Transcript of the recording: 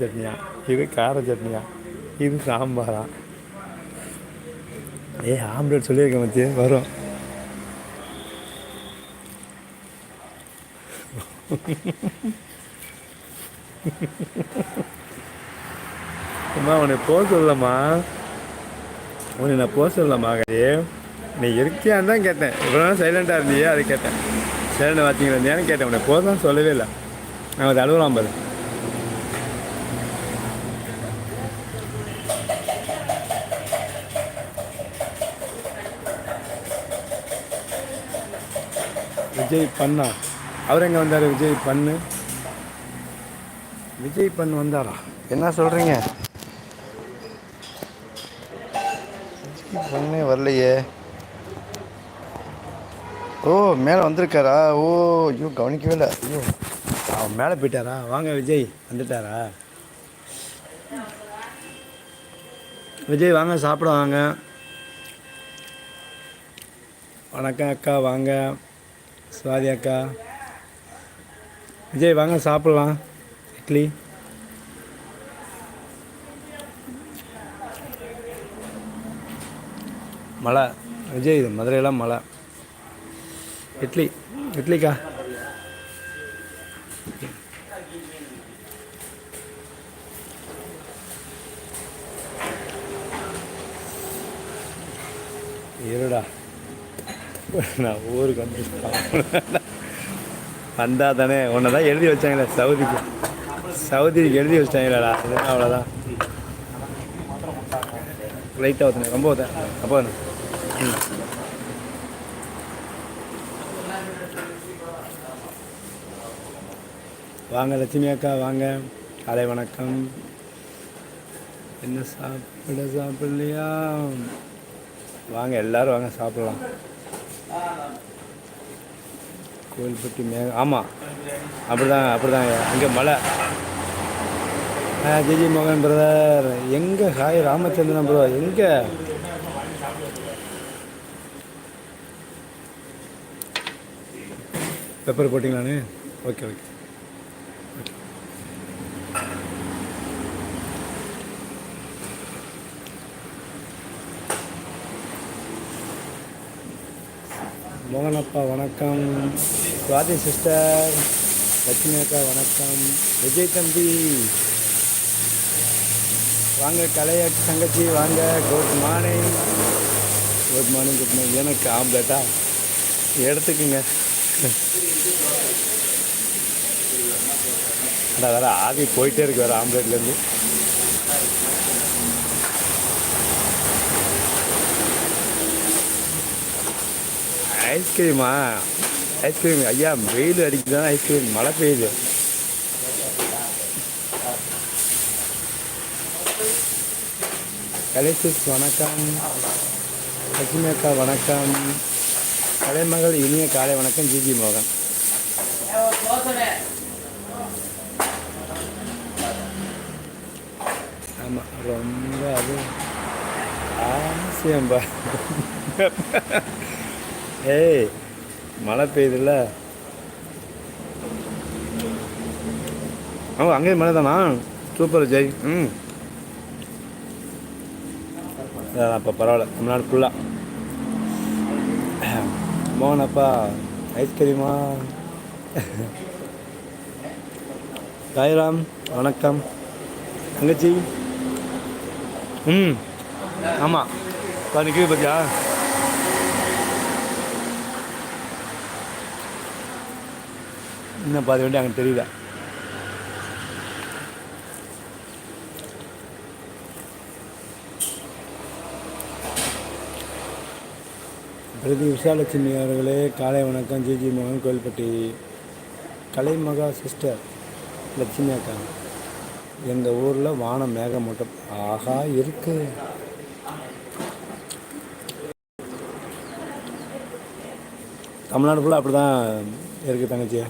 சட்னியா, இது கார சட்னியா, இது சாம்பாரா? ஆம்லெட் சொல்லியிருக்கேன் மச்சி, வரும். அம்மா உன்னை போக சொல்லம்மா, உன்னை நான் போக சொல்லம்மா. நீ இருக்கியான்னு தான் கேட்டேன். இவ்வளோ நாள் சைலண்டாக இருந்தியே, அதை கேட்டேன். சைலண்டாக வாத்திங்களா இருந்தியான்னு கேட்டேன். உன்னை போக தான் சொல்லவே இல்லை. நான் அதை அழுவலாம் பாரு. விஜய் பண்ணா அவர் எங்கே வந்தார்? விஜய் பண்ணு வந்தாரா? என்ன சொல்கிறீங்க? பண்ணே வரலையே. ஓ, மேலே வந்திருக்காரா? ஓ, ஐயோ கவனிக்கவே இல்லை. ஐயோ, அவன் மேலே போயிட்டாரா? வாங்க விஜய் வந்துட்டாரா? விஜய் வாங்க, சாப்பிட வாங்க. வணக்கம் அக்கா, வாங்க. சுவாதி அக்கா, விஜய் வாங்க சாப்பிட்லாம். இட்லி மழை. விஜய் இது மதுரையெல்லாம் மழை. இட்லிக்கா. இருடா, நான் ஊருக்கு வந்து வந்தா தானே. உன்னை தான் எழுதி வச்சாங்களே சவுதிக்கு எழுதி வச்சிட்டாங்களா? இல்லைன்னா அவ்வளோதான். லைட்டாக ஊற்றுனேன், ரொம்ப ஊற்றேன். அப்போ வாங்க லட்சுமி அக்கா, வாங்க. காலை வணக்கம். என்ன சாப்பிடலையா? வாங்க எல்லோரும் வாங்க சாப்பிட்லாம். கோயில்பட்டி ஆமாம், அப்படிதாங்க. அங்கே மழை. ஜிஜி மோகன் பிரதர் எங்கே? ஹாய் ராமச்சந்திரன் ப்ரோ எங்கே? பெப்பர் போட்டிங்களானு? ஓகே. மோகனப்பா வணக்கம். சுவாதி சிஸ்டர், லட்சுமி அக்கா வணக்கம். விஜய் தம்பி வாங்க. கலைய தங்கச்சி வாங்க. Good morning. எனக்கு ஆம்லெட்டா எடுத்துக்குங்க. அதான் வேறு ஆவி போயிட்டே இருக்கு வேறு ஆம்லெட்லேருந்து. ஐஸ்கிரீம் ஐயா, வெயில் அடிக்குதான். ஐஸ்கிரீம் மழை பெய்யுது. கலைசிஸ் வணக்கம். லட்சுமி அக்கா வணக்கம். கலைமகள் இனிய காலை வணக்கம். ஜிஜி மோகன். ஆமாம், ரொம்ப அது ஆசையம்பா. மழை பெய்யுதுல்ல. அங்கேயும் மழை தானா? சூப்பர் விஜய். அப்போ பரவாயில்ல, தமிழ்நாடு ஃபுல்லாக. மோகனப்பா ஐஸ்கிரீமா? சாய்ராம் வணக்கம். தங்கச்சி ஆமாம், நிற்கிது பார்த்தியா? இன்னும் பாதி வேண்டிய அங்கே தெரியல. பிரதி விஷாலட்சுமி அவர்களே காலை வணக்கம். ஜிஜி மோகன், கோயில்பட்டி. கலைமகா சிஸ்டர் லட்சுமி அக்கா, எங்கள் ஊரில் வானம் மேகமூட்டம். ஆஹா இருக்கு. தமிழ்நாடு ஃபுல்லாக அப்படி தான் இருக்குது தங்கச்சி.